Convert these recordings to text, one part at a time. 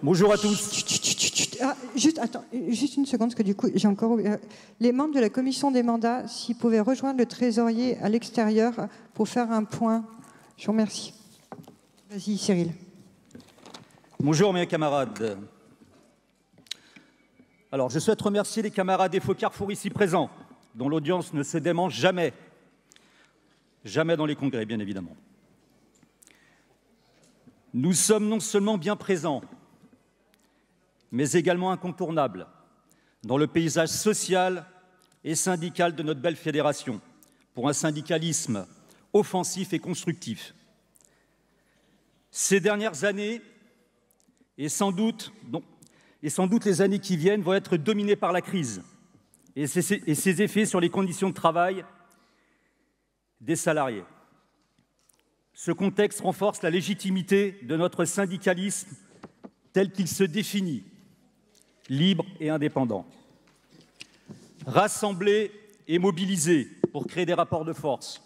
Bonjour à tous. Ah, juste une seconde, parce que du coup, j'ai encore les membres de la commission des mandats, s'ils pouvaient rejoindre le trésorier à l'extérieur pour faire un point. Je vous remercie. Vas-y, Cyril. Bonjour mes camarades. Alors, je souhaite remercier les camarades des Faux Carrefour ici présents, dont l'audience ne se démange jamais. Jamais dans les congrès, bien évidemment. Nous sommes non seulement bien présents, mais également incontournables dans le paysage social et syndical de notre belle fédération, pour un syndicalisme offensif et constructif. Ces dernières années, et sans doute les années qui viennent, vont être dominées par la crise et ses effets sur les conditions de travail des salariés. Ce contexte renforce la légitimité de notre syndicalisme tel qu'il se définit, libre et indépendant. Rassembler et mobiliser pour créer des rapports de force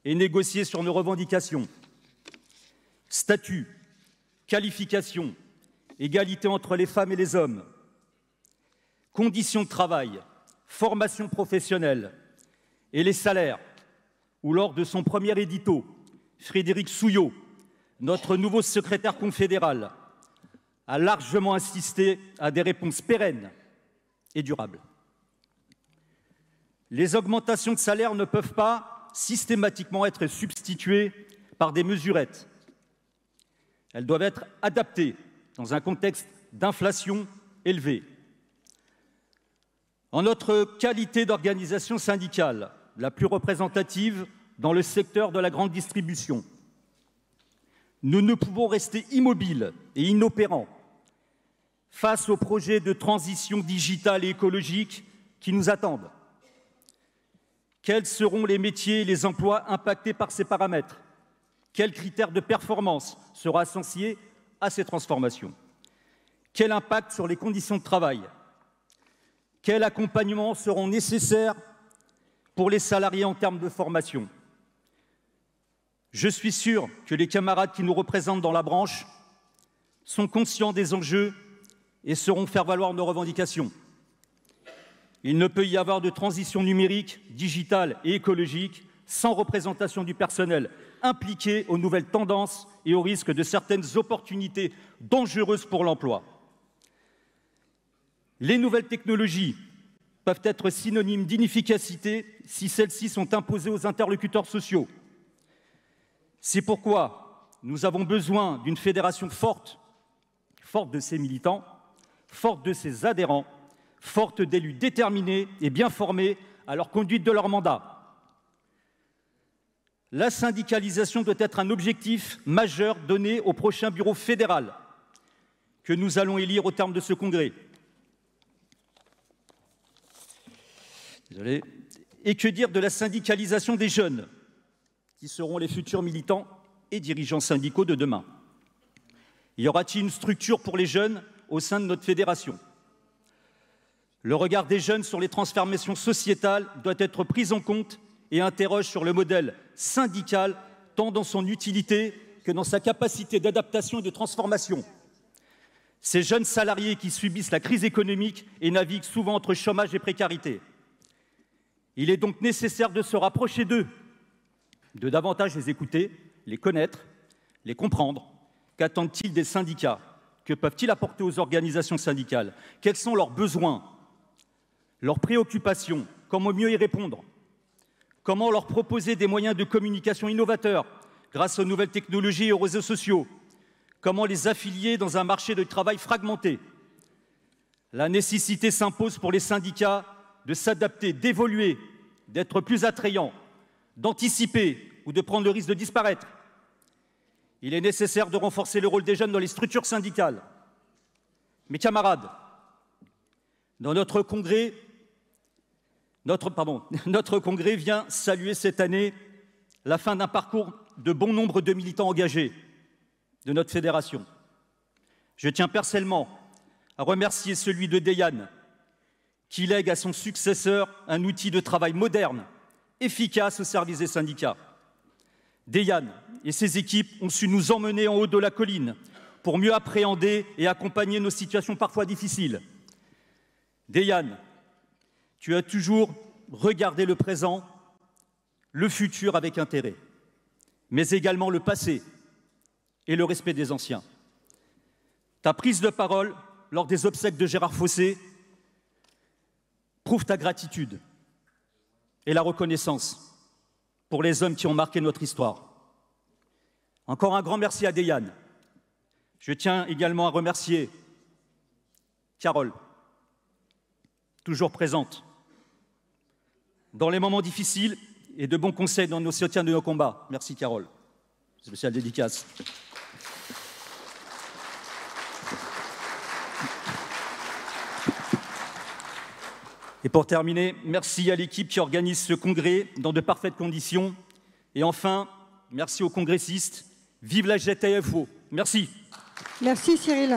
et négocier sur nos revendications, statut, qualification, égalité entre les femmes et les hommes, conditions de travail, formation professionnelle et les salaires, où lors de son premier édito, Frédéric Souillot, notre nouveau secrétaire confédéral, a largement insisté à des réponses pérennes et durables. Les augmentations de salaire ne peuvent pas systématiquement être substituées par des mesurettes. Elles doivent être adaptées dans un contexte d'inflation élevée. En notre qualité d'organisation syndicale, la plus représentative dans le secteur de la grande distribution, nous ne pouvons rester immobiles et inopérants face aux projets de transition digitale et écologique qui nous attendent. Quels seront les métiers et les emplois impactés par ces paramètres? Quels critères de performance seront associés à ces transformations? Quel impact sur les conditions de travail? Quels accompagnements seront nécessaires pour les salariés en termes de formation? Je suis sûr que les camarades qui nous représentent dans la branche sont conscients des enjeux et sauront faire valoir nos revendications. Il ne peut y avoir de transition numérique, digitale et écologique sans représentation du personnel impliqué aux nouvelles tendances et aux risques de certaines opportunités dangereuses pour l'emploi. Les nouvelles technologies peuvent être synonymes d'inefficacité si celles-ci sont imposées aux interlocuteurs sociaux. C'est pourquoi nous avons besoin d'une fédération forte, forte de ses militants, forte de ses adhérents, forte d'élus déterminés et bien formés à leur conduite de leur mandat. La syndicalisation doit être un objectif majeur donné au prochain bureau fédéral que nous allons élire au terme de ce congrès. Désolé. Et que dire de la syndicalisation des jeunes, qui seront les futurs militants et dirigeants syndicaux de demain? Y aura-t-il une structure pour les jeunes au sein de notre fédération? Le regard des jeunes sur les transformations sociétales doit être pris en compte et interroge sur le modèle syndical, tant dans son utilité que dans sa capacité d'adaptation et de transformation. Ces jeunes salariés qui subissent la crise économique et naviguent souvent entre chômage et précarité. Il est donc nécessaire de se rapprocher d'eux, de davantage les écouter, les connaître, les comprendre. Qu'attendent-ils des syndicats? Que peuvent-ils apporter aux organisations syndicales? Quels sont leurs besoins, leurs préoccupations? Comment mieux y répondre? Comment leur proposer des moyens de communication innovateurs grâce aux nouvelles technologies et aux réseaux sociaux? Comment les affilier dans un marché de travail fragmenté? La nécessité s'impose pour les syndicats de s'adapter, d'évoluer, d'être plus attrayants, d'anticiper ou de prendre le risque de disparaître. Il est nécessaire de renforcer le rôle des jeunes dans les structures syndicales. Mes camarades, dans notre congrès vient saluer cette année la fin d'un parcours de bon nombre de militants engagés de notre fédération. Je tiens personnellement à remercier celui de Deyane, qui lègue à son successeur un outil de travail moderne, efficace au service des syndicats. Deyane et ses équipes ont su nous emmener en haut de la colline pour mieux appréhender et accompagner nos situations parfois difficiles. Deyane, tu as toujours regardé le présent, le futur avec intérêt, mais également le passé et le respect des anciens. Ta prise de parole lors des obsèques de Gérard Fossé prouve ta gratitude et la reconnaissance pour les hommes qui ont marqué notre histoire. Encore un grand merci à Deyane. Je tiens également à remercier Carole, toujours présente dans les moments difficiles et de bons conseils dans nos soutiens de nos combats. Merci Carole. Spéciale dédicace. Et pour terminer, merci à l'équipe qui organise ce congrès dans de parfaites conditions. Et enfin, merci aux congressistes. Vive la GTFO. Merci. Merci Cyril.